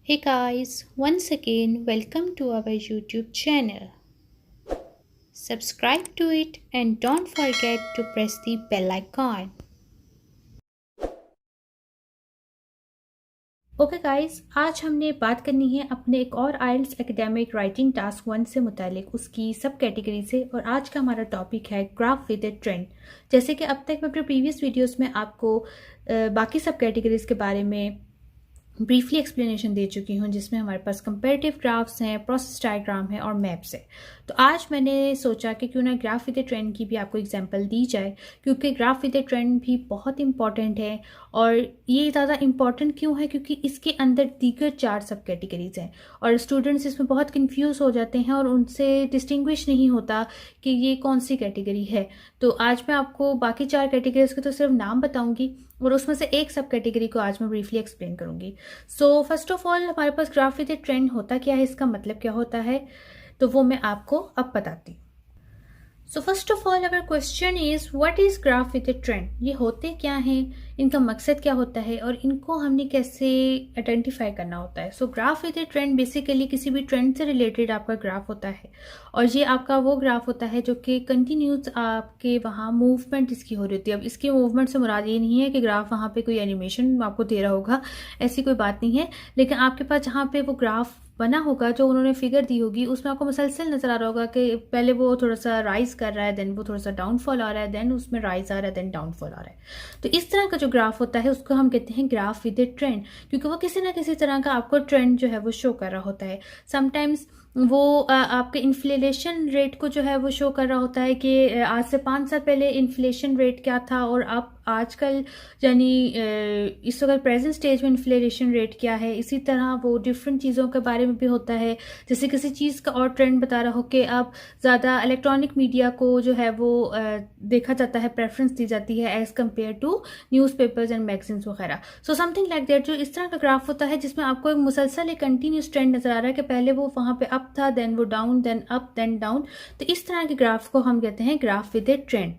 Hey guys, once again, welcome to our YouTube channel. Subscribe to it and don't forget to press the bell icon. Okay guys, आज हमने बात करनी है अपने एक और आइल्स एकेडमिक राइटिंग टास्क 1 से मुतालिक उसकी सब कैटेगरी से। और आज का हमारा टॉपिक है ग्राफ विद ए ट्रेंड। जैसे कि अब तक मैं अपने प्रीवियस वीडियोस में आपको बाकी सब कैटेगरीज के बारे में ब्रीफली एक्सप्लेनेशन दे चुकी हूँ, जिसमें हमारे पास कंपैरेटिव ग्राफ्स हैं, प्रोसेस डायग्राम है और मैप्स है। तो आज मैंने सोचा कि क्यों ना ग्राफ विद ए ट्रेंड की भी आपको एग्जांपल दी जाए, क्योंकि ग्राफ विद ए ट्रेंड भी बहुत इंपॉर्टेंट है। और ये ज़्यादा इंपॉर्टेंट क्यों है? क्योंकि इसके अंदर दीगर 4 सब कैटेगरीज हैं और स्टूडेंट्स इसमें बहुत कंफ्यूज हो जाते हैं और उनसे डिस्टिंग्विश नहीं होता कि ये कौन सी कैटेगरी है। तो आज मैं आपको बाकी 4 कैटेगरीज के तो सिर्फ नाम बताऊंगी और उसमें से एक सब कैटेगरी को आज मैं ब्रीफली एक्सप्लेन करूंगी। सो फर्स्ट ऑफ ऑल, हमारे पास ग्राफ विद ए ट्रेंड होता क्या है, इसका मतलब क्या होता है, तो वो मैं आपको अब बताती हूँ। सो फर्स्ट ऑफ ऑल, अगर question is what is graph with A trend, ये होते क्या हैं, इनका मकसद क्या होता है और इनको हमने कैसे आइडेंटिफाई करना होता है। सो graph with A trend basically किसी भी ट्रेंड से रिलेटेड आपका ग्राफ होता है और ये आपका वो ग्राफ होता है जो कि कंटिन्यूस आपके वहाँ मूवमेंट इसकी हो रही होती है। अब इसकी मूवमेंट से मुराद ये नहीं है कि ग्राफ वहाँ पे कोई एनिमेशन आपको दे रहा होगा, ऐसी कोई बात नहीं है, लेकिन आपके पास जहाँ पे वो ग्राफ बना होगा, जो उन्होंने फिगर दी होगी, उसमें आपको मुसलसल नजर आ रहा होगा कि पहले वो थोड़ा सा राइज कर रहा है, देन वो थोड़ा सा डाउनफॉल आ रहा है, देन उसमें राइज आ रहा है, देन डाउनफॉल आ रहा है। तो इस तरह का जो ग्राफ होता है उसको हम कहते हैं ग्राफ विद ए ट्रेंड, क्योंकि वो किसी ना किसी तरह का आपको ट्रेंड जो है वो शो कर रहा होता है। समटाइम्स वो आपके इन्फ्लेशन रेट को जो है वो शो कर रहा होता है कि आज से 5 साल पहले इन्फ्लेशन रेट क्या था और अब आजकल यानी इस वक्त प्रेजेंट स्टेज में इन्फ्लेशन रेट क्या है। इसी तरह वो डिफरेंट चीज़ों के बारे में भी होता है, जैसे किसी चीज़ का और ट्रेंड बता रहा हो कि अब ज़्यादा इलेक्ट्रॉनिक मीडिया को जो है वो देखा जाता है, प्रेफरेंस दी जाती है as compare to newspapers and magazines वगैरह। सो समथिंग लाइक दैट, जो इस तरह का ग्राफ होता है जिसमें आपको एक मुसलसल एक कंटिन्यूस ट्रेंड नजर आ रहा है कि पहले वो वहाँ पे अप था, देन वो down, then up, then down. तो इस तरह के ग्राफ को हम कहते हैं ग्राफ विद ए ट्रेंड।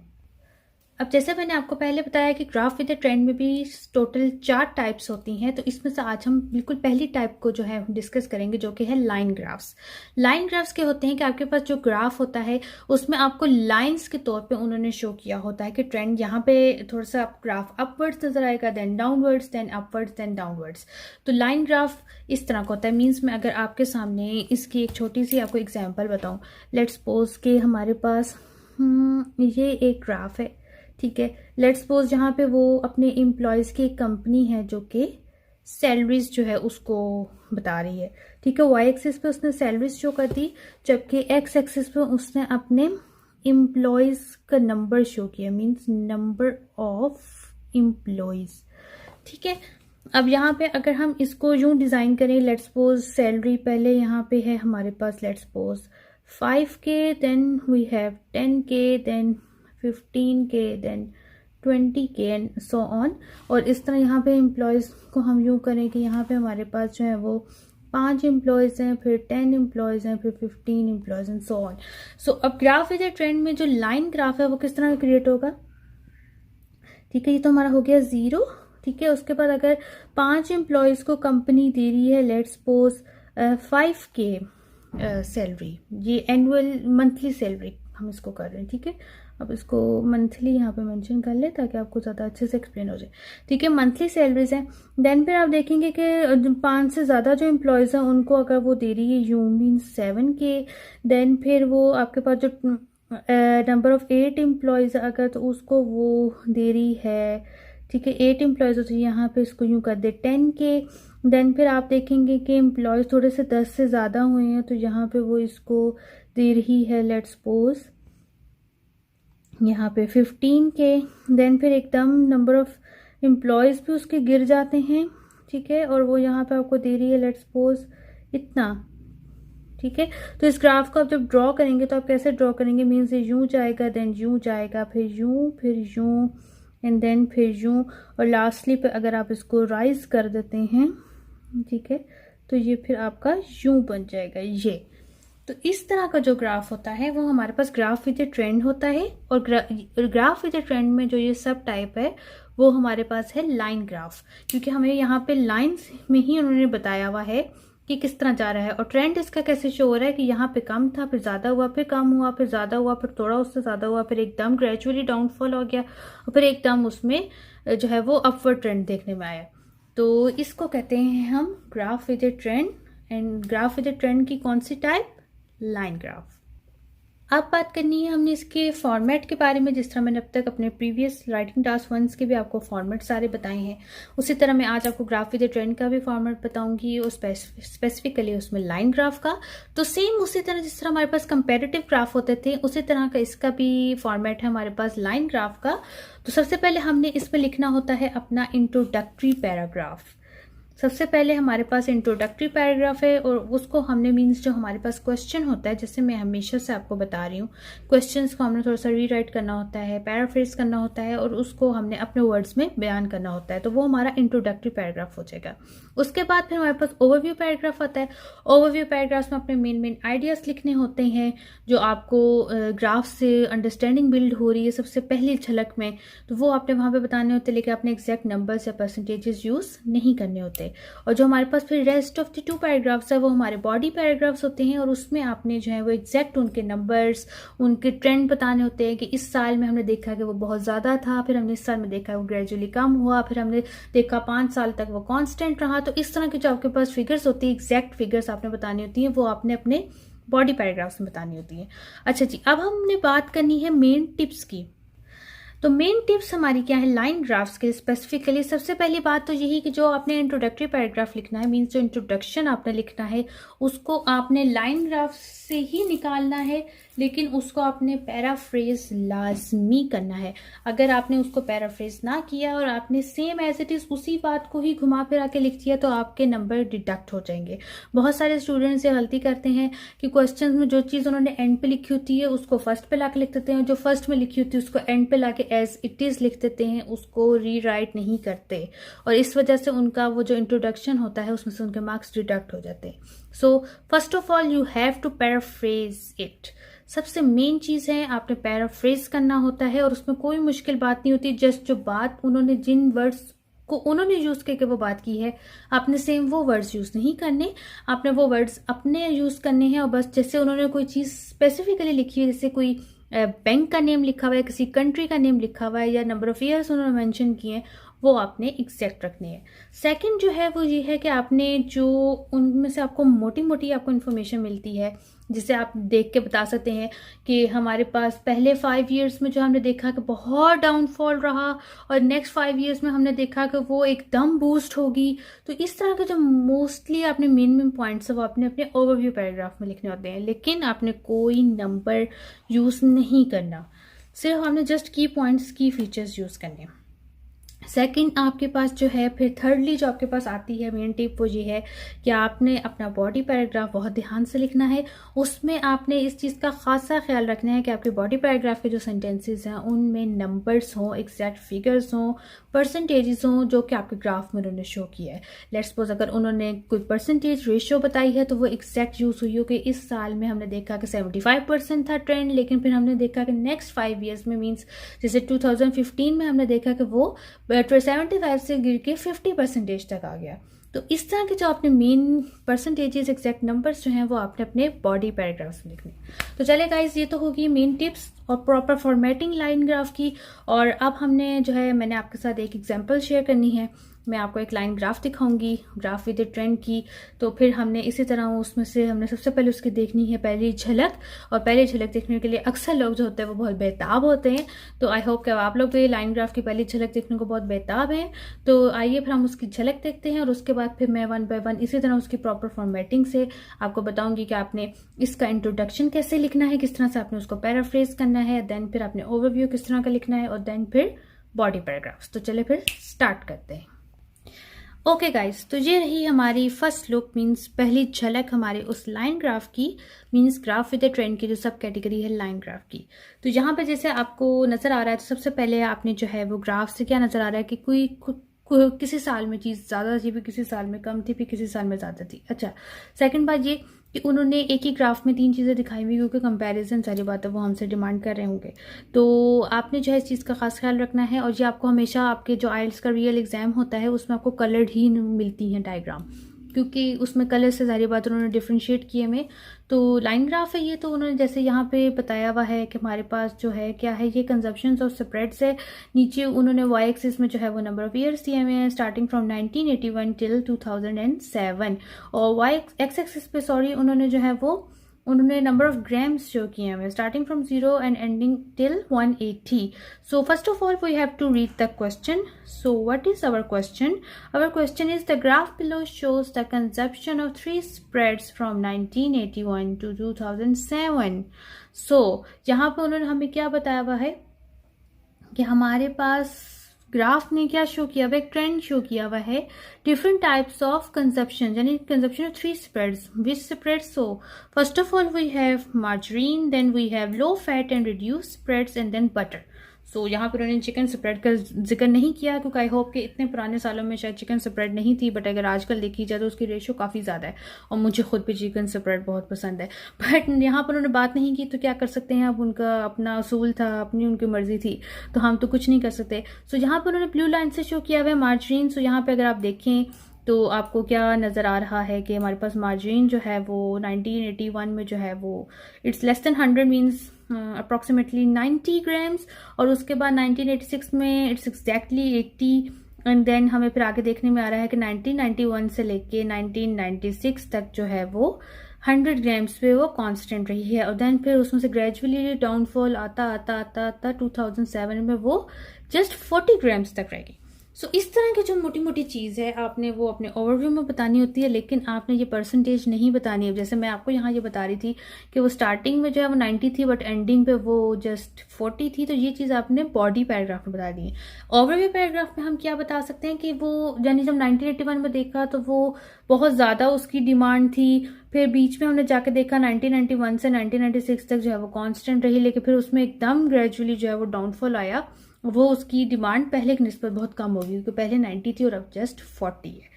अब जैसे मैंने आपको पहले बताया कि ग्राफ विद ए ट्रेंड में भी टोटल 4 टाइप्स होती हैं, तो इसमें से आज हम बिल्कुल पहली टाइप को जो है डिस्कस करेंगे, जो कि है लाइन ग्राफ्स। लाइन ग्राफ्स के होते हैं कि आपके पास जो ग्राफ होता है उसमें आपको लाइंस के तौर पे उन्होंने शो किया होता है कि ट्रेंड यहाँ पे थोड़ा सा ग्राफ अपवर्ड्स नजर आएगा, then downwards, then upwards, then downwards. तो लाइन ग्राफ इस तरह का होता है। मीन्स मैं अगर आपके सामने इसकी एक छोटी सी आपको एग्जाम्पल बताऊँ, लेट्स सपोज कि हमारे पास ये एक ग्राफ है, ठीक है। लेट्स सपोज जहाँ पे वो अपने एम्प्लॉयज की एक कंपनी है जो कि सैलरीज जो है उसको बता रही है, ठीक है। वाई एक्सिस पे उसने सैलरीज शो कर दी, जबकि एक्स एक्सिस पे उसने अपने एम्प्लॉयज का नंबर शो किया, मीन्स नंबर ऑफ एम्प्लॉयज, ठीक है। अब यहाँ पे अगर हम इसको यूं डिजाइन करें, लेट्स सपोज सैलरी पहले यहाँ पे है हमारे पास, let's suppose 5K, then we have 10K, then 15K, then 20K and so on. और इस तरह यहाँ पे एम्प्लॉयज़ को हम यूँ करें कि यहाँ पे हमारे पास जो है वो 5 एम्प्लॉयज़ हैं, फिर 10 एम्प्लॉयज़ हैं, फिर 15 एम्प्लॉयज़ एंड सो ऑन। सो अब ग्राफ विद ए ट्रेंड में जो लाइन ग्राफ है वो किस तरह क्रिएट होगा, ठीक है। ये तो हमारा हो गया 0, ठीक है। उसके बाद अगर 5 एम्प्लॉयज़ को कंपनी दे रही है, लेट्स सपोज 5K सैलरी, ये एनुअल मंथली सैलरी हम इसको कर रहे हैं, ठीक है। अब इसको मंथली यहाँ पे मेंशन कर ले ताकि आपको ज़्यादा अच्छे से एक्सप्लेन हो जाए, ठीक है। मंथली सैलरीज हैं, देन फिर आप देखेंगे कि 5 से ज़्यादा जो एम्प्लॉयज़ हैं उनको अगर वो दे रही है यू मीन 7K, देन फिर वो आपके पास जो नंबर ऑफ 8 एम्प्लॉयज़ अगर, तो उसको वो दे रही है, ठीक है, 8 एम्प्लॉयज़ होती है, यहाँ पे इसको यूँ कर दे 10K। देन फिर आप देखेंगे कि एम्प्लॉयज़ थोड़े से 10 से ज़्यादा हुए हैं, तो यहाँ पे वो इसको दे रही है, लेट्स सपोज यहाँ पे 15K। देन फिर एकदम नंबर ऑफ एम्प्लॉयज़ भी उसके गिर जाते हैं, ठीक है, और वो यहाँ पे आपको दे रही है लेट्स सपोज इतना, ठीक है। तो इस ग्राफ को आप जब ड्रॉ करेंगे तो आप कैसे ड्रॉ करेंगे, मीन्स ये यूँ जाएगा, देन यूँ जाएगा, फिर यूँ एंड देन फिर यूँ, और लास्टली पे अगर आप इसको राइज कर देते हैं, ठीक है, तो ये फिर आपका यूँ बन जाएगा ये, तो इस तरह का जो ग्राफ होता है वो हमारे पास ग्राफ विद ए ट्रेंड होता है, और ग्राफ विद ए ट्रेंड में जो ये सब टाइप है वो हमारे पास है लाइन ग्राफ, क्योंकि हमें यहाँ पे लाइंस में ही उन्होंने बताया हुआ है कि किस तरह जा रहा है। और ट्रेंड इसका कैसे शो हो रहा है कि यहाँ पे कम था, फिर ज्यादा हुआ, फिर कम हुआ, फिर ज्यादा हुआ, फिर थोड़ा उससे ज्यादा हुआ, फिर एकदम ग्रेजुअली डाउनफॉल हो गया, और फिर एकदम उसमें जो है वो अपवर्ड ट्रेंड देखने में आया। तो इसको कहते हैं हम graph with A trend. And graph with A trend की कौन सी टाइप? Line graph. अब बात करनी है हमने इसके फॉर्मेट के बारे में। जिस तरह मैंने अब तक अपने प्रीवियस राइटिंग टास्क 1 के भी आपको फॉर्मेट सारे बताए हैं, उसी तरह मैं आज आपको ग्राफ विद ए ट्रेंड का भी फॉर्मेट बताऊंगी, और स्पेसिफिकली उसमें लाइन ग्राफ का। तो सेम उसी तरह जिस तरह हमारे पास कंपेरेटिव ग्राफ होते थे, उसी तरह का इसका भी फॉर्मेट है हमारे पास लाइन ग्राफ का। तो सबसे पहले हमने इसमें लिखना होता है अपना इंट्रोडक्टरी पैराग्राफ। सबसे पहले हमारे पास इंट्रोडक्टरी पैराग्राफ है, और उसको हमने मीन्स जो हमारे पास क्वेश्चन होता है, जैसे मैं हमेशा से आपको बता रही हूँ, क्वेश्चंस को हमने थोड़ा सा रीराइट करना होता है, पैराफ्रेज करना होता है, और उसको हमने अपने वर्ड्स में बयान करना होता है। तो वो हमारा इंट्रोडक्टरी पैराग्राफ हो जाएगा। उसके बाद फिर हमारे पास ओवरव्यू पैराग्राफ आता है। ओवरव्यू पैराग्राफ में अपने मेन आइडियाज लिखने होते हैं, जो आपको ग्राफ से अंडरस्टैंडिंग बिल्ड हो रही है सबसे पहली झलक में, तो वो आपने वहाँ पे बताने होते हैं, लेकिन अपने एग्जैक्ट नंबर्स या परसेंटेजेस यूज नहीं करने होते। और जो हमारे पास फिर रेस्ट ऑफ द 2 पैराग्राफ्स है वो हमारे बॉडी पैराग्राफ्स होते हैं, और उसमें आपने जो है वो एग्जैक्ट उनके नंबर्स, उनके ट्रेंड बताने होते हैं कि इस साल में हमने देखा कि वो बहुत ज़्यादा था, फिर हमने इस साल में देखा वो ग्रेजुअली कम हुआ, फिर हमने देखा 5 साल तक वो कांस्टेंट रहा। तो इस तरह की जो आपके पास फिगर्स होती है, एग्जैक्ट फिगर्स आपने बतानी होती हैं, वो आपने अपने बॉडी पैराग्राफ्स में बतानी होती है। अच्छा जी, अब हमने बात करनी है मेन टिप्स की। तो मेन टिप्स हमारी क्या है लाइन ग्राफ्स के स्पेसिफिकली? सबसे पहली बात तो यही कि जो आपने इंट्रोडक्टरी पैराग्राफ लिखना है, मीन्स जो इंट्रोडक्शन आपने लिखना है, उसको आपने लाइन ग्राफ से ही निकालना है, लेकिन उसको आपने पैराफ्रेज लाजमी करना है। अगर आपने उसको पैराफ्रेज ना किया और आपने सेम एज इट इज उसी बात को ही घुमा फिरा के लिख दिया, तो आपके नंबर डिडक्ट हो जाएंगे। बहुत सारे स्टूडेंट्स ये गलती करते हैं कि क्वेश्चन में जो चीज़ उन्होंने एंड पे लिखी होती है उसको फर्स्ट पे लाके लिख देते हैं, जो फर्स्ट में लिखी होती है उसको एंड पे लाके एज इट इज लिख देते हैं, उसको रीराइट नहीं करते, और इस वजह से उनका वो जो इंट्रोडक्शन होता है उसमें से उनके मार्क्स डिडक्ट हो जाते हैं। So first of all you have to paraphrase it. सबसे मेन चीज है आपने पैराफ्रेज करना होता है, और उसमें कोई मुश्किल बात नहीं होती। जस्ट जो बात उन्होंने, जिन वर्ड्स को उन्होंने यूज करके वो बात की है, आपने सेम वो वर्ड्स यूज नहीं करने, आपने वो वर्ड्स अपने यूज करने हैं। और बस जैसे उन्होंने कोई चीज स्पेसिफिकली लिखी है, जैसे कोई बैंक का नेम लिखा हुआ है, किसी कंट्री का नेम लिखा हुआ है, या नंबर ऑफ ईयर्स उन्होंने मेंशन किए हैं, वो आपने एग्जैक्ट रखनी है। सेकंड जो है वो ये है कि आपने जो उनमें से आपको मोटी मोटी आपको इन्फॉर्मेशन मिलती है, जिसे आप देख के बता सकते हैं कि हमारे पास पहले 5 इयर्स में जो हमने देखा कि बहुत डाउनफॉल रहा, और नेक्स्ट 5 इयर्स में हमने देखा कि वो एकदम बूस्ट होगी। तो इस तरह के जो मोस्टली आपने मेन पॉइंट्स है वो आपने अपने ओवरव्यू पैराग्राफ में लिखने होते हैं, लेकिन आपने कोई नंबर यूज नहीं करना, सिर्फ हमने जस्ट की पॉइंट्स, की फीचर्स यूज करने। सेकंड आपके पास जो है, फिर थर्डली जो आपके पास आती है मेन टिप, वो ये है कि आपने अपना बॉडी पैराग्राफ बहुत ध्यान से लिखना है। उसमें आपने इस चीज़ का खासा ख्याल रखना है कि आपके बॉडी पैराग्राफ के जो सेंटेंसेस हैं उनमें नंबर्स हों, एग्जैक्ट फिगर्स हों, परसेंटेजेस हों, जो कि आपके ग्राफ में उन्होंने शो किया है। लेट्स सपोज अगर उन्होंने कोई परसेंटेज रेशियो बताई है, तो वो एग्जैक्ट यूज हुई हो कि इस साल में हमने देखा कि 75% था ट्रेंड, लेकिन फिर हमने देखा कि नेक्स्ट 5 ईयर्स में, मीन्स जैसे 2015 में हमने देखा कि वो 75 से गिर के 50% तक आ गया। तो इस तरह के जो आपने मेन परसेंटेजेस, एग्जैक्ट नंबर्स जो हैं, वो आपने अपने बॉडी पैराग्राफ्स में लिखने। तो चले गाइस, ये तो होगी मेन टिप्स और प्रॉपर फॉर्मेटिंग लाइन ग्राफ की। और अब हमने जो है, मैंने आपके साथ एक एग्जांपल शेयर करनी है। मैं आपको एक लाइन ग्राफ दिखाऊंगी, ग्राफ विद ए ट्रेंड की। तो फिर हमने इसी तरह उसमें से हमने सबसे पहले उसकी देखनी है पहली झलक, और पहली झलक देखने के लिए अक्सर लोग जो होते हैं वो बहुत बेताब होते हैं। तो आई होप कि आप लोग भी लाइन ग्राफ की पहली झलक देखने को बहुत बेताब हैं। तो आइए फिर हम उसकी झलक देखते हैं, और उसके बाद फिर मैं 1 बाय 1 इसी तरह उसकी प्रॉपर फॉर्मेटिंग से आपको बताऊंगी कि आपने इसका इंट्रोडक्शन कैसे लिखना है, किस तरह से आपने उसको पैराफ्रेज करना है, देन फिर आपने ओवरव्यू किस तरह का लिखना है, और देन फिर बॉडी पैराग्राफ्स। तो चले फिर स्टार्ट करते हैं। ओके गाइस, तो ये रही हमारी फर्स्ट लुक, मींस पहली झलक हमारे उस लाइन ग्राफ की, means graph with A trend की जो सब कैटेगरी है लाइन ग्राफ की। तो यहाँ पे जैसे आपको नजर आ रहा है, तो सबसे पहले आपने जो है वो ग्राफ से क्या नजर आ रहा है कि कोई किसी साल में चीज़ ज़्यादा थी, फिर किसी साल में कम थी, फिर किसी साल में ज़्यादा थी। अच्छा, सेकंड बात ये कि उन्होंने एक ही ग्राफ में 3 चीज़ें दिखाई हुई, क्योंकि कंपैरिजन सारी बातें वो हमसे डिमांड कर रहे होंगे। तो आपने जो है इस चीज़ का खास ख्याल रखना है। और ये आपको हमेशा आपके जो आइल्स का रियल एग्जाम होता है उसमें आपको कलर्ड ही मिलती हैं डायग्राम, क्योंकि उसमें कलर से सारी बात उन्होंने डिफ्रेंशिएट किए में। तो लाइन ग्राफ है ये, तो उन्होंने जैसे यहाँ पे बताया हुआ है कि हमारे पास जो है क्या है, ये कंजप्शन ऑफ स्प्रेड्स है। नीचे उन्होंने वाई एक्सिस में जो है वो नंबर ऑफ ईयर्स दिए हुए हैं, स्टार्टिंग फ्रॉम 1981 टिल 2007। और वाई एक्स एक्सिस पे सॉरी उन्होंने जो है वो उन्होंने नंबर ऑफ ग्राम्स शो किए हैं, starting from 0 and ending till 180। So first of all we have to read the question. So what is our question? Our question is, the graph below shows the consumption of 3 spreads from 1981 to 2007. So यहाँ पे उन्होंने हमें क्या बताया हुआ है कि हमारे पास ग्राफ ने क्या शो किया हुआ है, ट्रेंड शो किया हुआ है डिफरेंट टाइप्स ऑफ कंजप्शन, यानी consumption of 3 spreads. Which spreads? So first of all we have margarine, then we have low fat and reduce spreads, and then butter. So यहाँ पर उन्होंने चिकन स्प्रेड का जिक्र नहीं किया, क्योंकि आई होप कि इतने पुराने सालों में शायद चिकन स्प्रेड नहीं थी, बट अगर आजकल देखी जाए तो उसकी रेशो काफ़ी ज़्यादा है, और मुझे खुद भी चिकन स्प्रेड बहुत पसंद है. बट यहाँ पर उन्होंने बात नहीं की, तो क्या कर सकते हैं, अब उनका अपना असूल था, अपनी उनकी मर्जी थी, तो हम तो कुछ नहीं कर सकते. सो यहाँ पर उन्होंने ब्लू लाइन से शो किया हुआ है मार्जरीन. सो यहाँ पर अगर आप देखें तो आपको क्या नज़र आ रहा है कि हमारे पास मार्जिन जो है वो 1981 में जो है वो it's less then 100 means approximately 90 grams, और उसके बाद 1986 में इट्स एग्जैक्टली 80. एंड देन हमें फिर आगे देखने में आ रहा है कि 1991 से लेके 1996 तक जो है वो 100 ग्राम्स पे वो कांस्टेंट रही है, और देन फिर उसमें से ग्रेजुअली डाउनफॉल आता आता आता आता 2007 में वो जस्ट 40 ग्राम्स तक रहेगी. सो इस तरह की जो मोटी मोटी चीज़ है आपने वो अपने ओवरव्यू में बतानी होती है, लेकिन आपने ये परसेंटेज नहीं बतानी है. जैसे मैं आपको यहाँ ये बता रही थी कि वो स्टार्टिंग में जो है वो 90 थी, बट एंडिंग पे वो जस्ट 40 थी, तो ये चीज़ आपने बॉडी पैराग्राफ में बता दी है. ओवरव्यू पैराग्राफ में हम क्या बता सकते हैं कि वो यानी जब 1981 में देखा तो वो बहुत ज़्यादा उसकी डिमांड थी, फिर बीच में हमने जाके देखा 1991 से 1996 तक जो है वो कांस्टेंट रही, लेकिन फिर उसमें एकदम ग्रेजुअली जो है वो डाउनफॉल आया, वो उसकी डिमांड पहले की निस्बत बहुत कम होगी, क्योंकि पहले 90 थी और अब जस्ट 40 है.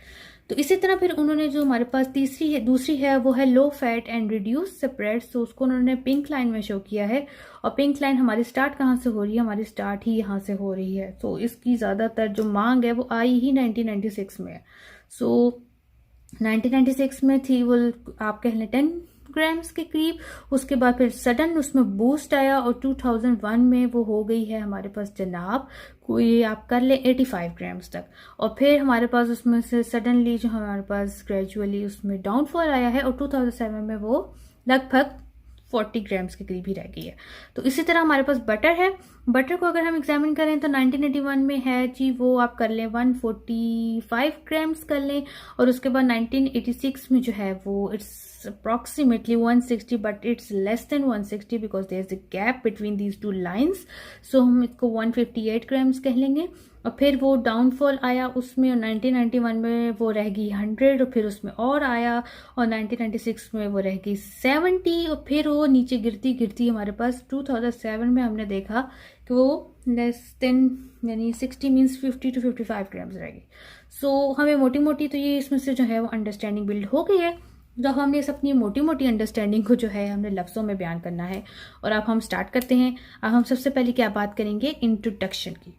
तो इसी तरह फिर उन्होंने जो हमारे पास दूसरी है वो है लो फैट एंड रिड्यूस स्प्रेड्स. तो उसको उन्होंने पिंक लाइन में शो किया है, और पिंक लाइन हमारी स्टार्ट कहाँ से हो रही है, हमारी स्टार्ट ही यहाँ से हो रही है. तो इसकी ज़्यादातर जो मांग है वो आई ही 1996 में है. सो 1996 में थी वो आप कह लें 10 ग्राम्स के करीब. उसके बाद फिर सडन उसमें बूस्ट आया, और 2001 में वो हो गई है हमारे पास जनाब कोई आप कर ले 85 ग्राम्स तक. और फिर हमारे पास उसमें से सडनली जो हमारे पास ग्रेजुअली उसमें डाउनफॉल आया है, और 2007 में वो लगभग 40 ग्राम्स के करीब ही रह गई है. तो इसी तरह हमारे पास बटर है. बटर को अगर हम एग्जामिन करें तो 1981 में है जी वो आप कर लें 145 ग्राम्स कर लें, और उसके बाद 1986 में जो है वो it's approximately 160, but it's less than 160 because there is a gap between these two lines. So हम इसको 158 ग्राम्स कह लेंगे. और फिर वो डाउनफॉल आया उसमें, और 1991 में वो रह गई 100, और फिर उसमें और आया, और 1996 में वो रह गई 70, और फिर वो नीचे गिरती गिरती हमारे पास 2007 में हमने देखा कि वो लेस देन यानी 60 मीन्स 50 to 55 ग्राम्स रहेगी. सो हमें मोटी मोटी तो ये इसमें से जो है वो अंडरस्टैंडिंग बिल्ड हो गई है. तो हमने इस अपनी मोटी मोटी अंडरस्टैंडिंग को जो है हमने लफ्ज़ों में बयान करना है, और अब हम स्टार्ट करते हैं. अब हम सबसे पहले क्या बात करेंगे, इंट्रोडक्शन की.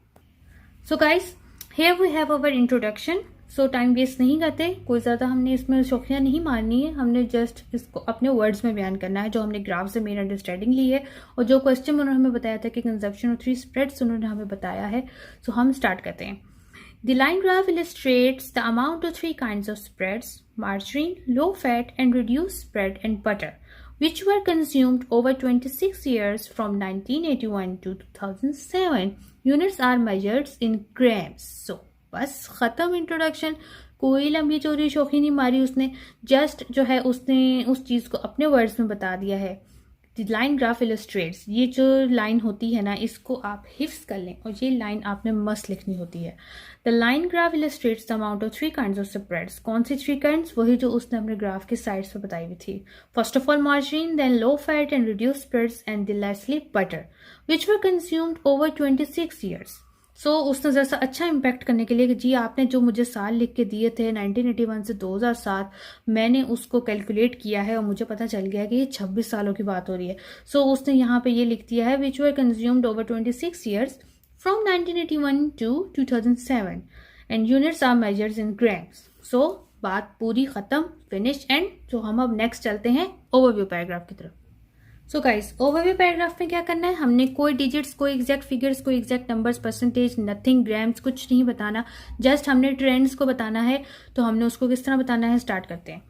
So guys here we have our introduction. So time waste नहीं करते, कोई ज़्यादा हमने इसमें शौकियाँ नहीं मारनी है, हमने जस्ट इसको अपने वर्ड्स में बयान करना है जो हमने ग्राफ से मेन अंडरस्टैंडिंग ली है, और जो क्वेश्चन उन्होंने हमें बताया था कि कंजप्शन ऑफ 3 स्प्रेड्स उन्होंने हमें बताया है. सो हम स्टार्ट करते हैं. The line graph illustrates the amount of 3 kinds of spreads: margarine, low fat and reduced spread, and butter, which were consumed over 26 years from 1981 to 2007. Units are measured in grams. So, बस खत्म introduction. कोई लंबी चौड़ी शौकी नहीं मारी उसने, just जो है उसने उस चीज़ को अपने वर्ड्स में बता दिया है. लाइन ग्राफ इलस्ट्रेट्स, ये जो लाइन होती है ना इसको आप हिफ्स कर लें, और ये लाइन आपने मस्त लिखनी होती है. The line graph illustrates the amount of 3 kinds of spreads. कौन सी 3 काइंड्स? वही जो उसने अपने ग्राफ के साइड्स पर बताई हुई थी. First of all margin, then low fat and reduce spreads, and the lastly butter, which were consumed over 26 years. So उसने ज़रा सा अच्छा इम्पैक्ट करने के लिए कि जी आपने जो मुझे साल लिख के दिए थे 1981 से 2007, मैंने उसको कैलकुलेट किया है और मुझे पता चल गया कि ये 26 सालों की बात हो रही है। सो उसने यहाँ पे ये लिख दिया है which were consumed over 26 years from 1981 to 2007 and units are measured in grams. So बात पूरी खत्म, फिनिश एंड। तो हम अब नेक्स्ट चलते हैं ओवरव्यू पैराग्राफ की तरफ। सो गाइस, ओवरव्यू पैराग्राफ में क्या करना है, हमने कोई डिजिट्स, कोई एग्जैक्ट फिगर्स, कोई exact numbers, percentage, nothing, grams कुछ नहीं बताना, जस्ट हमने ट्रेंड्स को बताना है। तो हमने उसको किस तरह बताना है, स्टार्ट करते हैं।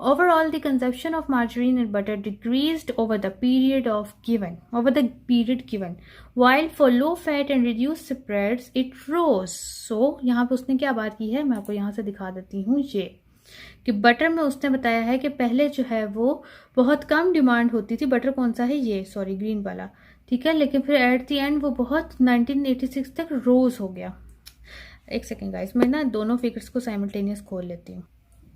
Overall, the consumption of margarine and butter decreased over the period given, while for low fat and reduced spreads it rose. So यहाँ पे उसने क्या बात की है, मैं आपको यहाँ से दिखा देती हूँ। ये कि बटर में उसने बताया है कि पहले जो है वो बहुत कम डिमांड होती थी। बटर कौन सा है, ये सॉरी ग्रीन वाला, ठीक है। लेकिन फिर एट द एंड वो बहुत 1986 तक रोज हो गया। एक सेकेंड गाइस, मैं ना दोनों फिगर्स को साइमल्टेनियस खोल लेती हूँ।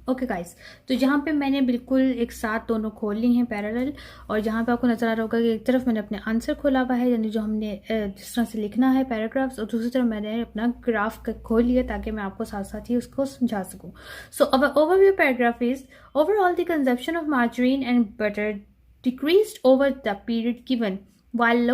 ओके गाइस, तो यहाँ पे मैंने बिल्कुल एक साथ दोनों खोल ली हैं पैरेलल, और जहाँ पे आपको नजर आ रहा होगा कि एक तरफ मैंने अपने आंसर खोला हुआ है, यानी जो हमने जिस तरह से लिखना है पैराग्राफ्स, और दूसरी तरफ मैंने अपना ग्राफ खोल लिया ताकि मैं आपको साथ साथ ही उसको समझा सकूँ। So our overview paragraph is overall the consumption of margarine and butter decreased over the period given while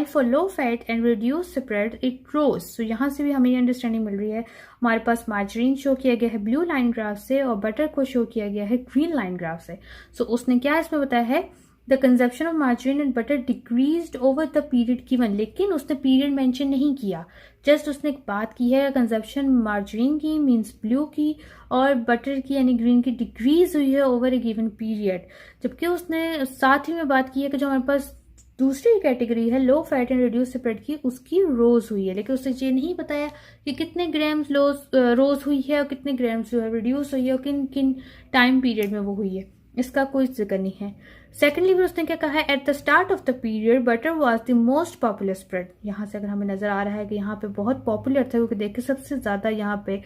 for low fat and reduced spread it rose। so यहाँ से भी हमें ये अंडरस्टैंडिंग मिल रही है। हमारे पास मार्जरीन शो किया गया है ब्लू लाइन ग्राफ से और बटर को शो किया गया है ग्रीन लाइन ग्राफ से। सो उसने क्या इसमें बताया है, the consumption of margarine and butter decreased over the period given, लेकिन उसने पीरियड मेंशन नहीं किया, जस्ट उसने एक बात की है कंजप्शन मार्जरीन की मींस ब्लू की और बटर की यानी ग्रीन की डिक्रीज हुई है ओवर ए गिवन पीरियड। जबकि उसने साथ ही में बात की है कि जो हमारे पास दूसरी कैटेगरी है लो फैट एंड रिड्यूस स्प्रेड की, उसकी रोज हुई है, लेकिन उसने ये नहीं बताया कि कितने ग्राम्स रोज हुई है और कितने ग्राम्स जो है रिड्यूस हुई है और किन किन टाइम पीरियड में वो हुई है, इसका कोई जिक्र नहीं है। सेकेंडली भी उसने क्या कहा है, eight the start of the period butter was the most popular spread. यहाँ से अगर हमें नजर आ रहा है कि यहाँ पे बहुत पॉपुलर था, क्योंकि देखिए सबसे ज्यादा यहाँ पे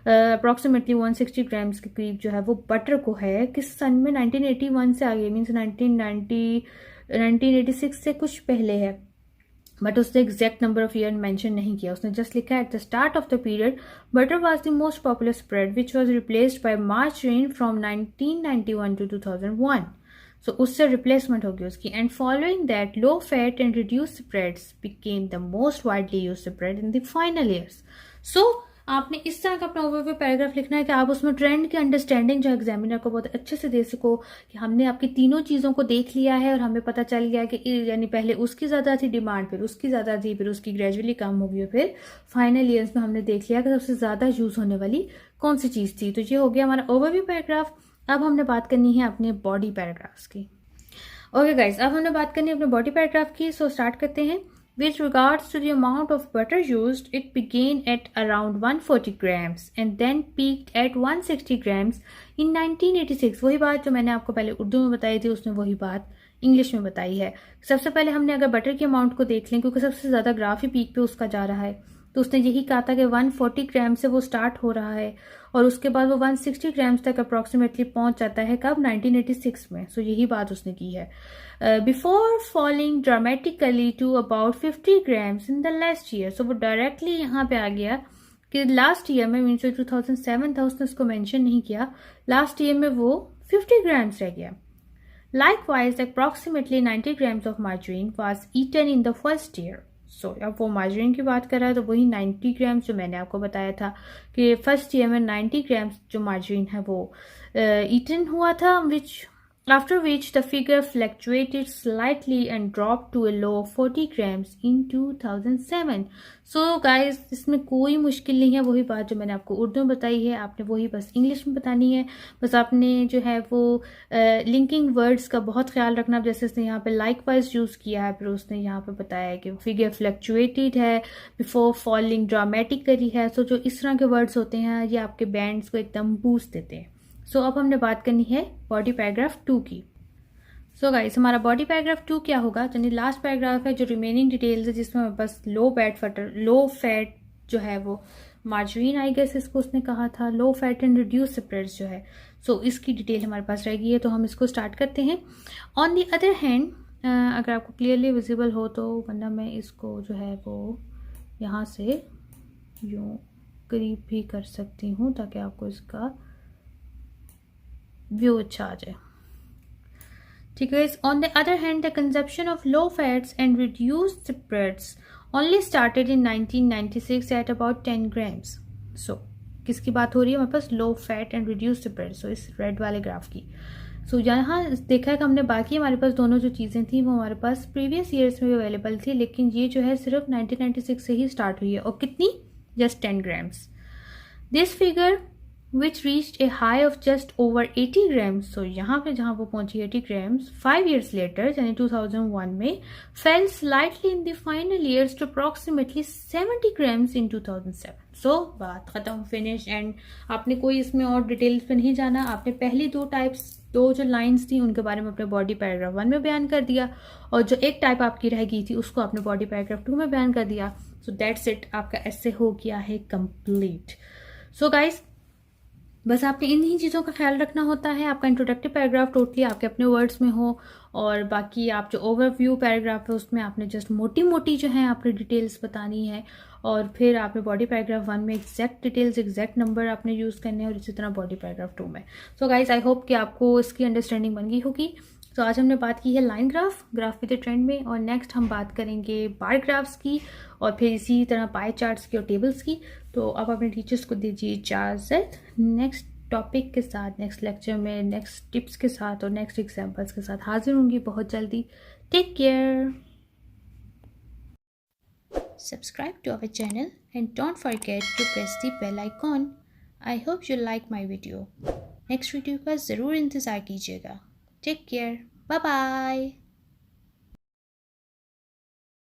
अप्रॉक्सीमेटली 160 ग्राम्स के करीब जो है वो बटर को है किस सन में, 1981 से आगे, मीन्स 1986 से कुछ पहले है, बट उसने exact number of year mention नहीं किया। उसने जस्ट लिखा at the start of the period butter was the most popular spread which was replaced by margarine from 1991 to 2001। So उससे रिप्लेसमेंट होगी उसकी। And following that low fat and reduced spreads became the most widely used spread in the final years. So आपने इस तरह का अपना overview paragraph लिखना है कि आप उसमें ट्रेंड की अंडरस्टैंडिंग जो एग्जामिनर को बहुत अच्छे से दे सको कि हमने आपकी तीनों चीज़ों को देख लिया है और हमें पता चल गया कि यानी पहले उसकी ज़्यादा थी डिमांड, फिर उसकी ज़्यादा थी, फिर उसकी ग्रेजुअली कम हो गई, फिर फाइनल ईयर्स में हमने देख लिया कि सबसे ज़्यादा यूज़ होने वाली कौन सी चीज़ थी। तो ये हो गया हमारा ओवरव्यू पैराग्राफ। अब हमने बात करनी है अपने बॉडी पैराग्राफ्स की। ओके गाइज, अब हमने बात करनी है अपने बॉडी पैराग्राफ की। सो स्टार्ट करते हैं। With regards to the amount of butter used, it began at around 140 grams and then peaked at 160 grams in 1986। वही बात जो मैंने आपको पहले उर्दू में बताई थी, उसने वही बात इंग्लिश में बताई है। सबसे पहले हमने अगर बटर के अमाउंट को देख लें, क्योंकि सबसे ज़्यादा ग्राफ ही पीक पे उसका जा रहा है, तो उसने यही कहा था कि 140 ग्राम से वो स्टार्ट हो रहा है और उसके बाद वो 160 ग्राम्स तक अप्रॉक्सीमेटली पहुंच जाता है, कब, 1986 में। सो यही बात उसने की है। Before falling dramatically to about 50 grams in the last year. So वो डायरेक्टली यहाँ पे आ गया कि लास्ट ईयर में, मीन्स 2007 था, उसने उसको मेंशन नहीं किया, लास्ट ईयर में वो 50 ग्राम्स रह गया। Likewise, approximately 90 grams of margarine was eaten in the first year। सो अब वो मार्जरीन की बात कर रहा है, तो वही 90 ग्राम्स जो मैंने आपको बताया था कि फर्स्ट ईयर में 90 ग्राम्स जो मार्जरीन है वो ईटन हुआ था, after which the figure fluctuated slightly and dropped to a low of 40 grams in 2007। So guys, इसमें कोई मुश्किल नहीं है, वही बात जो मैंने आपको उर्दू में बताई है, आपने वही बस इंग्लिश में बतानी है। बस आपने जो है वो लिंकिंग वर्ड्स का बहुत ख्याल रखना। जैसे उसने यहाँ पे लाइकवाइज यूज़ किया है, फिर उसने यहाँ पे बताया है कि फिगर फ्लक्चुएटेड है, बिफोर फॉलिंग ड्रामेटिकली है। सो जो इस तरह के वर्ड्स होते हैं ये आपके बैंड्स को एकदम बूस्ट देते हैं। सो अब हमने बात करनी है बॉडी पैराग्राफ 2 की। सो गाइस, हमारा बॉडी पैराग्राफ 2 क्या होगा, यानी लास्ट पैराग्राफ है जो रिमेनिंग डिटेल्स है, जिसमें हमारे पास लो फैट जो है वो मार्जरीन, आई गेस इसको उसने कहा था, लो फैट एंड रिड्यूस स्प्रेड्स जो है, सो इसकी डिटेल हमारे पास रह गई है। तो हम इसको स्टार्ट करते हैं। ऑन दी अदर हैंड, अगर आपको क्लियरली विजिबल हो तो, वरना मैं इसको जो है वो यहाँ से यूँ करीब भी कर सकती हूँ ताकि आपको इसका व्यू अच्छा आ जाए। ठीक है। On the other hand the consumption of low fats and reduced spreads only started in 1996 at about 10 grams. So किसकी बात हो रही है हमारे पास? Low fat and reduced spread. So इस रेड वाले ग्राफ की। सो यहाँ देखा है कि हमने बाकी हमारे पास दोनों जो चीज़ें थी वो हमारे पास प्रीवियस ईयर्स में भी अवेलेबल थी, लेकिन ये जो है सिर्फ 1996 से ही स्टार्ट हुई है। और कितनी? Just 10 grams. This figure which reached a high of just over 80 grams. So यहाँ पे जहाँ वो पहुंची 80 grams 5 years later यानी 2001 में fell slightly in the final years to approximately 70 grams in 2007. So बात खत्म, फिनिश एंड। आपने कोई इसमें और डिटेल्स पे नहीं जाना। आपने पहली दो जो लाइंस थी उनके बारे में अपने बॉडी पैराग्राफ 1 में बयान कर दिया, और जो एक टाइप आपकी रह गई थी उसको आपने बॉडी पैराग्राफ 2 में बयान कर दिया। सो दैट्स इट, आपका ऐसे हो गया है कंप्लीट। सो गाइज बस आपने इन्हीं चीज़ों का ख्याल रखना होता है। आपका इंट्रोडक्टिव पैराग्राफ टोटली आपके अपने वर्ड्स में हो, और बाकी आप जो ओवरव्यू पैराग्राफ है उसमें आपने जस्ट मोटी मोटी जो है आपने डिटेल्स बतानी है, और फिर आपने बॉडी पैराग्राफ 1 में एग्जैक्ट डिटेल्स एग्जैक्ट नंबर आपने यूज़ करने हैं, और इसी तरह बॉडी पैराग्राफ 2 में। सो गाइज आई होप कि आपको इसकी अंडरस्टैंडिंग बन गई होगी। तो आज हमने बात की है line graph with the trend में, और नेक्स्ट हम बात करेंगे बार ग्राफ्स की, और फिर इसी तरह पाई चार्ट्स की और टेबल्स की। तो अब अपने टीचर्स को दीजिए इजाज़त। नेक्स्ट टॉपिक के साथ, नेक्स्ट लेक्चर में नेक्स्ट टिप्स के साथ और नेक्स्ट एग्जाम्पल्स के साथ हाजिर होंगी बहुत जल्दी। Take care, subscribe to our channel and don't forget to press the bell icon. I hope you like my video. Next video का ज़रूर इंतज़ार कीजिएगा। Take care, bye bye.